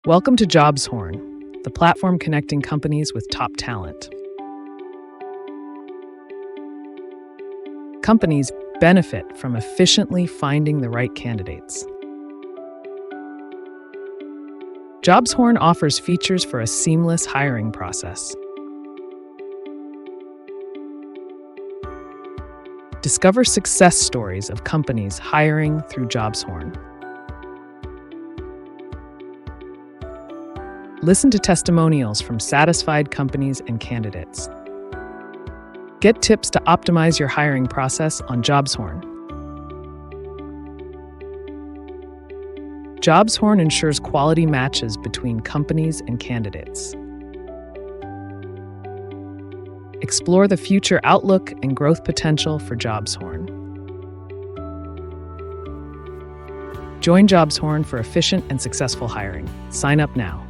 Welcome to Jobshorn, the platform connecting companies with top talent. Companies benefit from efficiently finding the right candidates. Jobshorn offers features for a seamless hiring process. Discover success stories of companies hiring through Jobshorn. Listen to testimonials from satisfied companies and candidates. Get tips to optimize your hiring process on Jobshorn. Jobshorn ensures quality matches between companies and candidates. Explore the future outlook and growth potential for Jobshorn. Join Jobshorn for efficient and successful hiring. Sign up now.